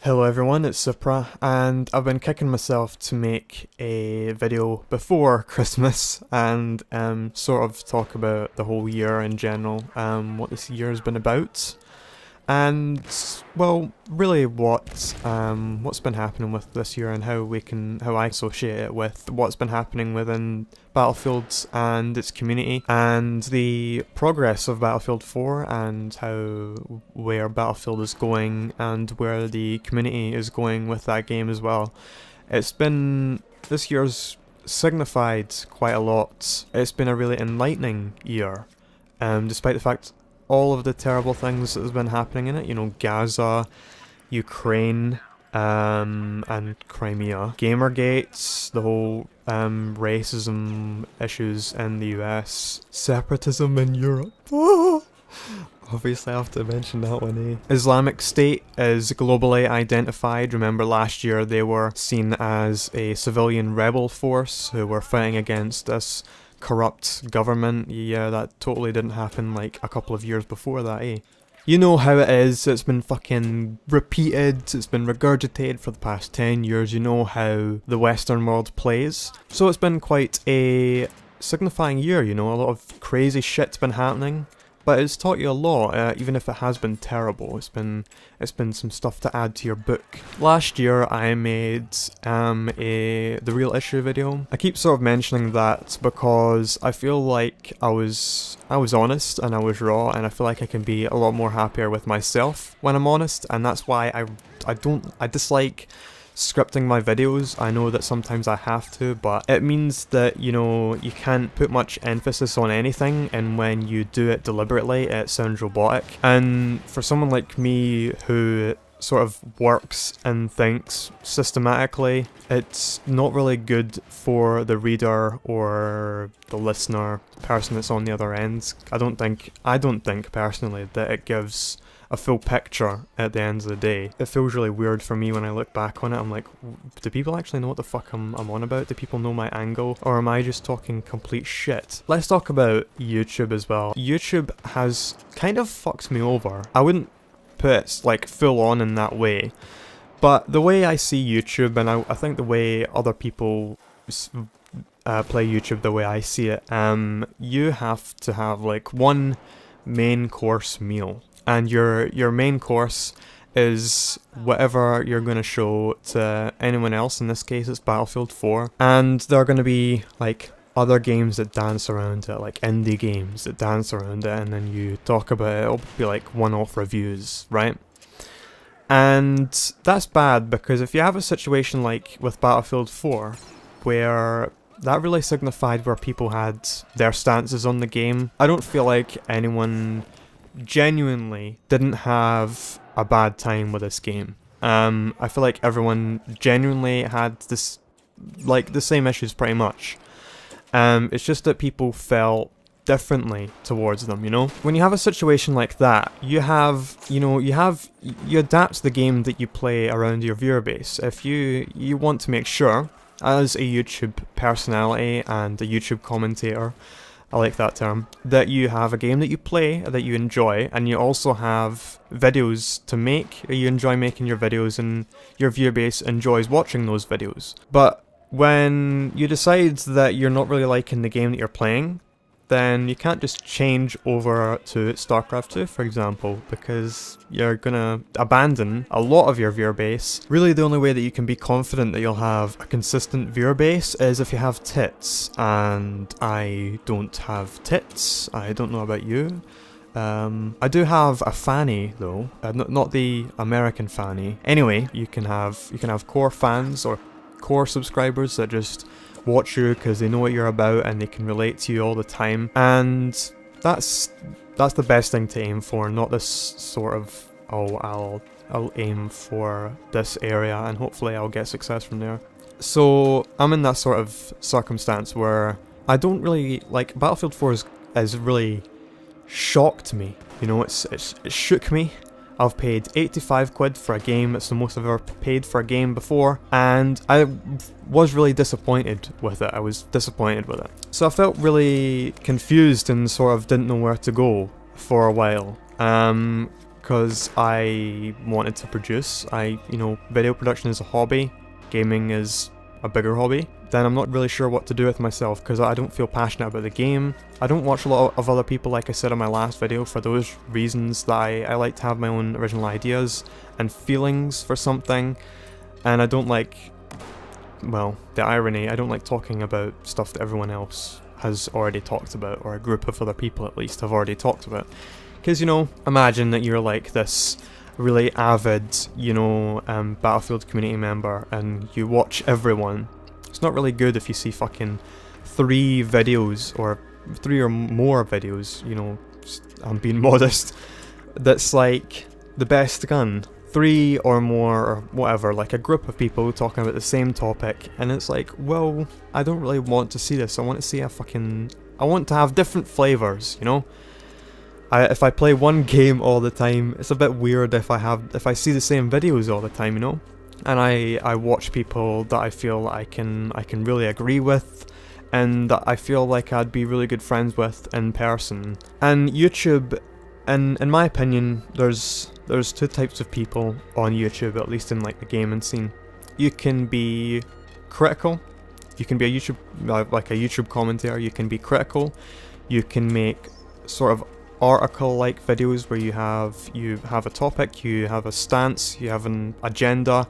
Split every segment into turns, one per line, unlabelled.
Hello everyone, it's Supra, and I've been kicking myself to make a video before Christmas and sort of talk about the whole year in general, what this year has been about, and well, really what's been happening with this year and how I associate it with what's been happening within Battlefield and its community, and the progress of Battlefield 4 and where Battlefield is going and where the community is going with that game as well. This year's signified quite a lot. It's been a really enlightening year, despite the fact all of the terrible things that has been happening in it, Gaza, Ukraine, and Crimea, Gamergate, the whole racism issues in the US, separatism in Europe. Obviously I have to mention that one, eh? Islamic State is globally identified. Remember last year they were seen as a civilian rebel force who were fighting against this corrupt government. Yeah, that totally didn't happen like a couple of years before that, eh? You know how it is, it's been fucking repeated, it's been regurgitated for the past 10 years, you know how the Western world plays. So it's been quite a signifying year, a lot of crazy shit's been happening. But it's taught you a lot, even if it has been terrible. It's been some stuff to add to your book. Last year I made the real issue video. I keep sort of mentioning that because I feel like I was honest and I was raw, and I feel like I can be a lot more happier with myself when I'm honest, and that's why I dislike scripting my videos. I know that sometimes I have to, but it means that, you can't put much emphasis on anything, and when you do it deliberately, it sounds robotic. And for someone like me who sort of works and thinks systematically, it's not really good for the reader or the listener, the person that's on the other end. I don't think personally that it gives a full picture at the end of the day. It feels really weird for me when I look back on it. I'm like, do people actually know what the fuck I'm on about? Do people know my angle? Or am I just talking complete shit? Let's talk about YouTube as well. YouTube has kind of fucked me over. I wouldn't put it like full on in that way, but the way I see YouTube, and I think the way other people play YouTube, the way I see it, you have to have like one main course meal. And your main course is whatever you're going to show to anyone else. In this case, it's Battlefield 4. And there are going to be, like, other games that dance around it, like indie games that dance around it, and then you talk about it. It'll be like one-off reviews, right? And that's bad, because if you have a situation like with Battlefield 4, where that really signified where people had their stances on the game, I don't feel like anyone genuinely didn't have a bad time with this game. I feel like everyone genuinely had the same issues pretty much. It's just that people felt differently towards them, When you have a situation like that, you adapt the game that you play around your viewer base. If you want to make sure, as a YouTube personality and a YouTube commentator, I like that term, that you have a game that you play, that you enjoy, and you also have videos to make. You enjoy making your videos and your viewer base enjoys watching those videos. But when you decide that you're not really liking the game that you're playing, then you can't just change over to StarCraft 2, for example, because you're gonna abandon a lot of your viewer base. Really, the only way that you can be confident that you'll have a consistent viewer base is if you have tits, and I don't have tits. I don't know about you. I do have a fanny though, not the American fanny. Anyway, you can have core fans or core subscribers that just watch you because they know what you're about and they can relate to you all the time, and that's the best thing to aim for, not this sort of, oh, I'll aim for this area and hopefully I'll get success from there. So I'm in that sort of circumstance where I don't really like Battlefield 4 is really shocked me, it shook me. I've paid 85 quid for a game. It's the most I've ever paid for a game before, and I was really disappointed with it. So I felt really confused and sort of didn't know where to go for a while. because I wanted to produce. Video production is a hobby, gaming is a bigger hobby. Then I'm not really sure what to do with myself because I don't feel passionate about the game. I don't watch a lot of other people, like I said in my last video, for those reasons that I like to have my own original ideas and feelings for something. And I don't like, well, the irony, I don't like talking about stuff that everyone else has already talked about, or a group of other people at least have already talked about. Because, imagine that you're like this really avid, Battlefield community member, and you watch everyone. It's not really good if you see fucking 3 videos, or 3 or more videos, I'm being modest, that's like the best gun. 3 or more, or whatever, like a group of people talking about the same topic, and it's like, well, I don't really want to see this. I want to see I want to have different flavors, if I play one game all the time, it's a bit weird if I see the same videos all the time, And I watch people that I feel I can really agree with, and that I feel like I'd be really good friends with in person. And YouTube, in my opinion, there's 2 types of people on YouTube, at least in like the gaming scene. You can be critical. You can be a YouTube commentator. You can be critical. You can make sort of article-like videos where you have a topic, you have a stance, you have an agenda,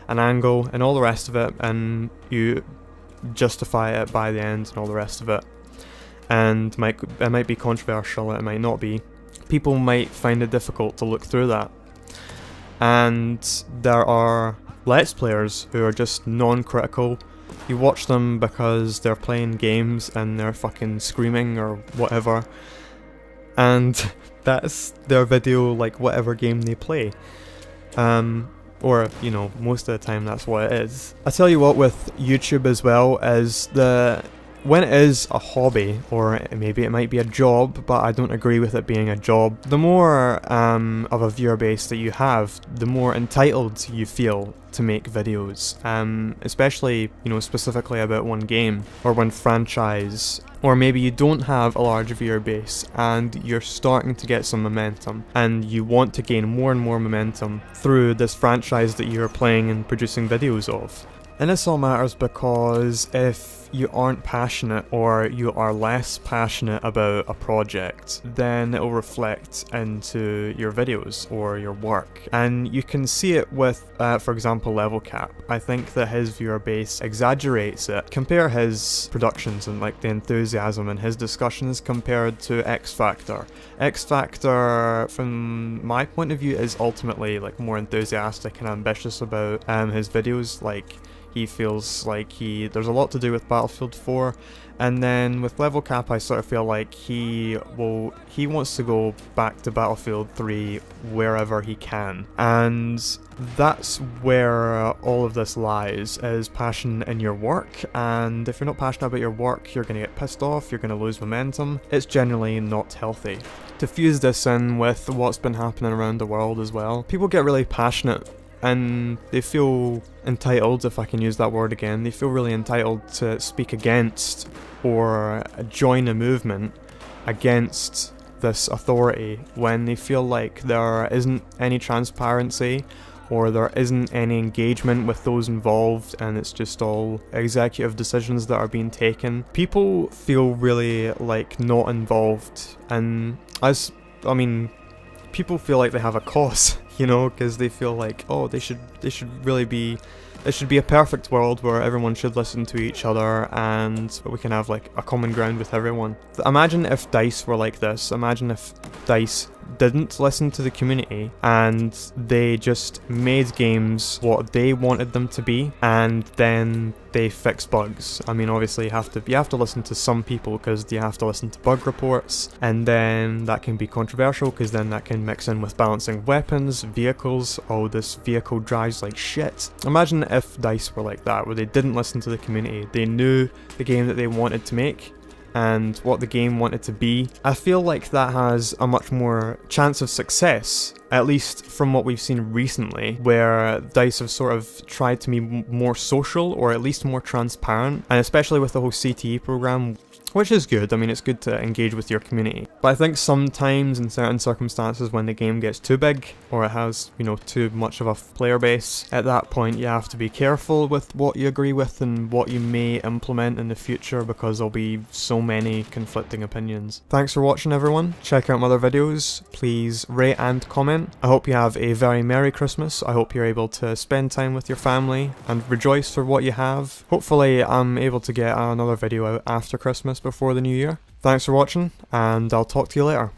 an angle, and all the rest of it, and you justify it by the end and all the rest of it. And it might be controversial, it might not be. People might find it difficult to look through that. And there are Let's Players who are just non-critical. You watch them because they're playing games and they're fucking screaming or whatever. And that's their video, like whatever game they play. Or, most of the time that's what it is. I tell you what, with YouTube as well, is when it is a hobby, or maybe it might be a job, but I don't agree with it being a job, the more of a viewer base that you have, the more entitled you feel to make videos, especially, specifically about one game, or one franchise, or maybe you don't have a large viewer base, and you're starting to get some momentum, and you want to gain more and more momentum through this franchise that you're playing and producing videos of. And this all matters because if you aren't passionate, or you are less passionate about a project, then it will reflect into your videos or your work. And you can see it with, for example, Level Cap. I think that his viewer base exaggerates it. Compare his productions and like the enthusiasm in his discussions compared to X Factor. X Factor, from my point of view, is ultimately like more enthusiastic and ambitious about his videos. Like, he feels like there's a lot to do with Battlefield 4, and then with Level Cap I sort of feel like he wants to go back to Battlefield 3 wherever he can. And that's where all of this lies, is passion in your work. And if you're not passionate about your work, you're going to get pissed off, you're going to lose momentum. It's generally not healthy. To fuse this in with what's been happening around the world as well, people get really passionate and they feel entitled, if I can use that word again, they feel really entitled to speak against or join a movement against this authority when they feel like there isn't any transparency or there isn't any engagement with those involved, and it's just all executive decisions that are being taken. People feel really like not involved, and people feel like they have a cause, because they feel like, oh, it should be a perfect world where everyone should listen to each other and we can have like a common ground with everyone. Imagine if DICE were like this. Imagine if DICE didn't listen to the community and they just made games what they wanted them to be, and then they fix bugs. I mean, obviously you have to listen to some people because you have to listen to bug reports, and then that can be controversial because then that can mix in with balancing weapons, vehicles. Oh, this vehicle drives like shit. Imagine if DICE were like that, where they didn't listen to the community. They knew the game that they wanted to make and what the game wanted to be. I feel like that has a much more chance of success, at least from what we've seen recently, where DICE have sort of tried to be more social, or at least more transparent, and especially with the whole CTE program, which is good. I mean, it's good to engage with your community. But I think sometimes in certain circumstances when the game gets too big, or it has, you know, too much of a player base, at that point you have to be careful with what you agree with and what you may implement in the future, because there'll be so many conflicting opinions. Thanks for watching, everyone. Check out my other videos. Please rate and comment. I hope you have a very Merry Christmas. I hope you're able to spend time with your family and rejoice for what you have. Hopefully I'm able to get another video out after Christmas before the new year. Thanks for watching, and I'll talk to you later.